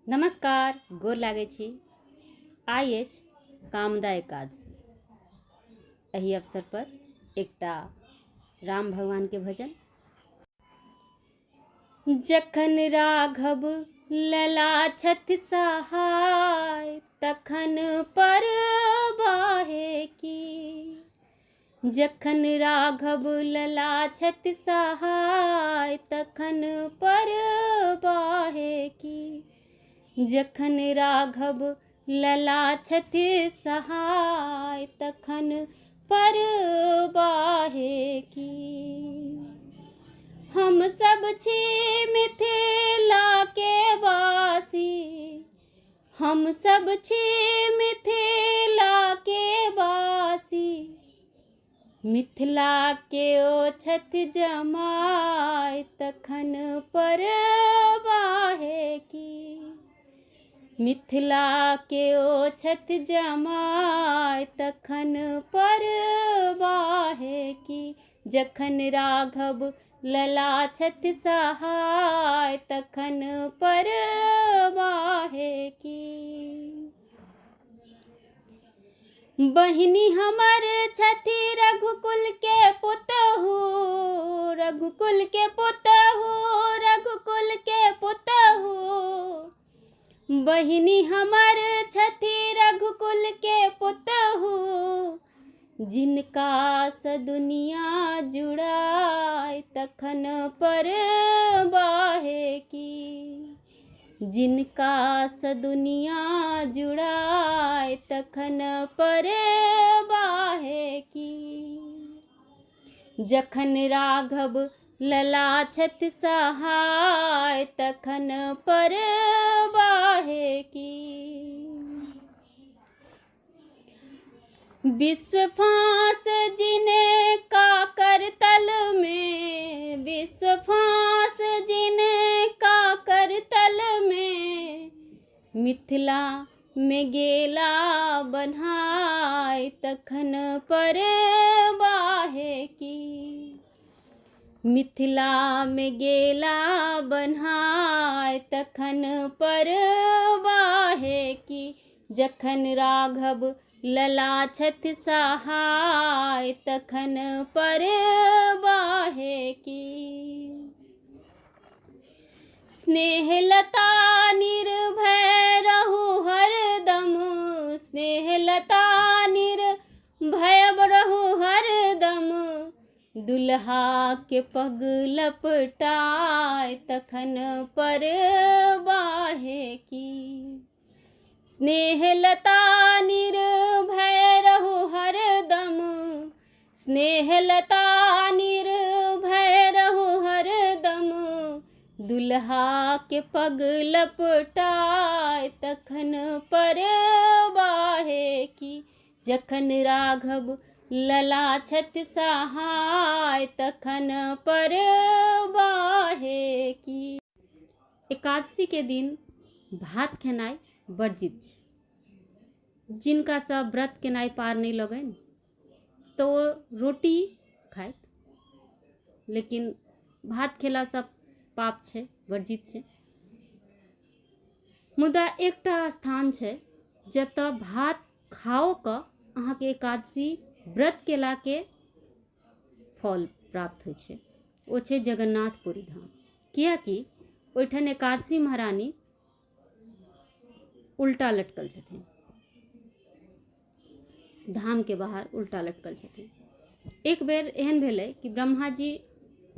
नमस्कार, गोर लागै छी। आइ अछि कामदा एकादशी। एहि अवसर पर एकटा राम भगवान के भजन। जखन राघव लला छथि सहाय, तखन परबाहे की। जखन राघव लला छथि सहाय, तखन परबाहे की। जखन राघव लला छथि सहाय, तखन परबाहे की। हम सब छी मिथिला के वासी, हम सब छी मिथिला के वासी। मिथिला के ओ छथि जमाय, तखन परबाहे की। मिथिला के ओ छथि जमाय, तखन परबाहे की। जखन राघव लला छथि सहाय, तखन परबाहे की। बहिनी हमर छथि रघुकुल के पुतहु, रघुकुल के पुतहु, रघुकुल के पुतहु। बहिनी हमर छथि रघुकुल के पुतहु, जिनका स दुनिया जुड़ाय, तखन परबाहे की। जिनका स दुनिया जुड़ाय, तखन परबाहे की। जखन राघव लला छथि सहाय, तखन परबाहे की। विश्व फांस जिनका करतल में, विश्व फांस जिनका करतल में। मिथिला में गेला बन्हाय, तखन परबाहे की। मिथिला में गेला बन्हाय, तखन परबाहे की। जखन राघव लला छथि सहाय, तखन परबाहे की। स्नेहलता निर्भय रहु हरदम, स्नेहलता निर्भय रहु हरदम। दुल्हा के पग लपटाय, तखन परबाहे की। स्नेहलता निर्भय रहु हरदम, स्नेहलता निर्भय रहु हरदम। दुल्हा के पग लपटाय, तखन परबाहे की। जखन राघव लला छथि सहाय, तखन परबाहे की। एकादशी के दिन भात खेनाइ वर्जित छै। जिनका सब व्रत केनाइ पार नहीं लगन तो रोटी खाइत, लेकिन भात खेला सब पाप छै, वर्जित छै। मुदा एकटा स्थान छै जतऽ भात खाओ कऽ अहाँके एकादशी व्रत केला के फल प्राप्त होइ छै। ओ छै जगन्नाथपुरी धाम। कियाकि ओहिठाम एकादशी महारानी उल्टा लटकल छथिन, धाम के बाहर उल्टा लटकल छथिन। एक बेर एहन भेलै कि ब्रह्मा जी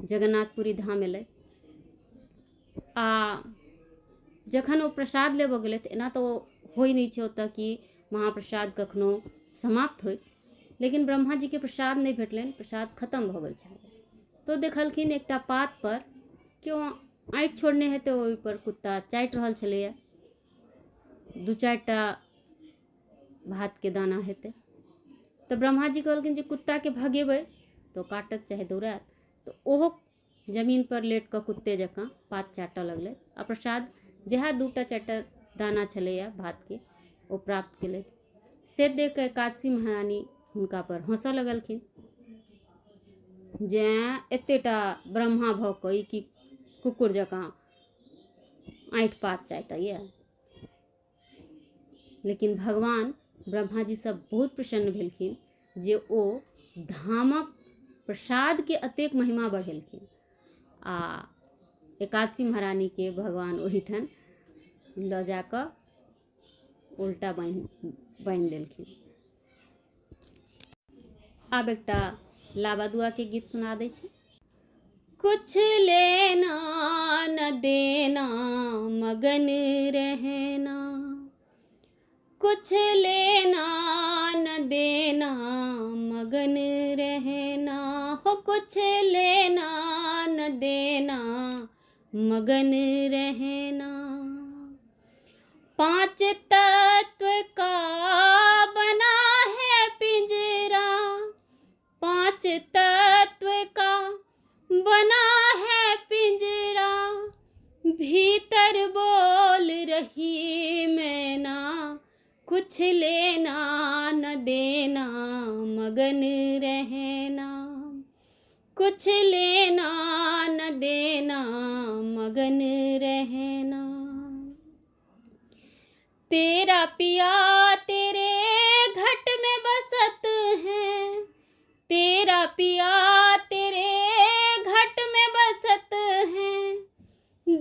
जगन्नाथपुरी धाम एलै आ जखन ओ प्रसाद लेबऽ गेलै तऽ एना तऽ होइ नहीं छै ओतऽ कि महाप्रसाद कखनो समाप्त होइ, लेकिन ब्रह्मा जी के प्रसाद नहीं भेटलनि, प्रसाद खत्म भऽ गेल छलै। तो देखलखिन एकटा पात पर केओ आँखि छोड़ने हेतै, ओहि पर कुत्ता चाटि रहल छलैया। दू चारिटा भात के दाना हेतै तऽ ब्रह्मा जी कहलखिन जे कुत्ता के भगेबै तो काटत चाहे दौड़ात। तो ओहो जमीन पर लेट कऽ कुत्ते जकाँ पात चाटऽ लगलै आ प्रसाद जहाँ दूटा चारिटा दाना छलैया भात के ओ प्राप्त केलै। से देख कऽ एकादशी महारानी हुनका पर हंसऽ लगलखिन जे एतेटा ब्रह्मा भऽ कऽ ई की कुकुर जकाँ आँठि पात चाटैया। लेकिन भगवान ब्रह्मा जी सब बहुत प्रसन्न भेलखिन जे ओ धामक प्रसाद के अतेक महिमा बढ़ेलखिन आ एकादशी महारानी के भगवान ओहिठन लऽ जाकऽ उल्टा बान्हि देलखिन। आब एकटा लाबा दुआ के गीत सुना दै छी। कुछ लेना न देना मगन रहना, कुछ लेना न देना मगन रहना, हो कुछ लेना न देना मगन रहना। पांच तत्व का बना है पिंजरा, पांच तत्व का बना है पिंजरा, भीतर बोल रही मैना, कुछ लेना न देना मगन रहना, कुछ लेना न देना मगन रहना। तेरा पिया तेरे घट में बसत है, तेरा पिया तेरे घट में बसत है,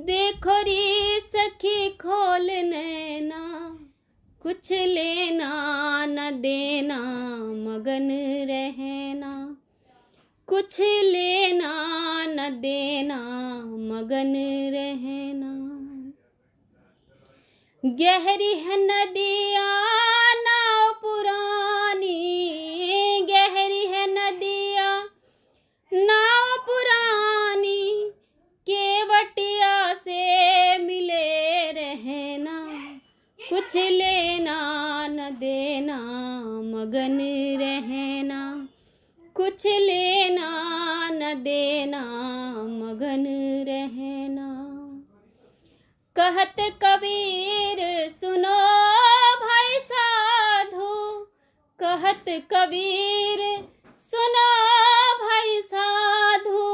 देखो री सखी खोल नैना, कुछ लेना न देना मगन रहना, कुछ लेना न देना मगन रहना। गहरी है नदिया नाव पुरानी, गहरी है नदिया नाव पुरानी, केवटिया से मिले रहना, कुछ लेना न देना मगन रहना, कुछ लेना न देना मगन रहना। कहत कबीर सुनो भाई साधु, कहत कबीर सुनो भाई साधु,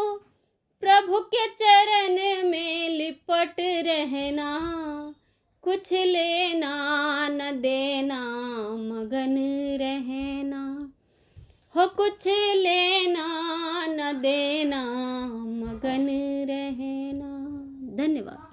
प्रभु के चरण में लिपट रहना, कुछ लेना न देना मगन रहना, हो कुछ लेना न देना मगन रहना। धन्यवाद।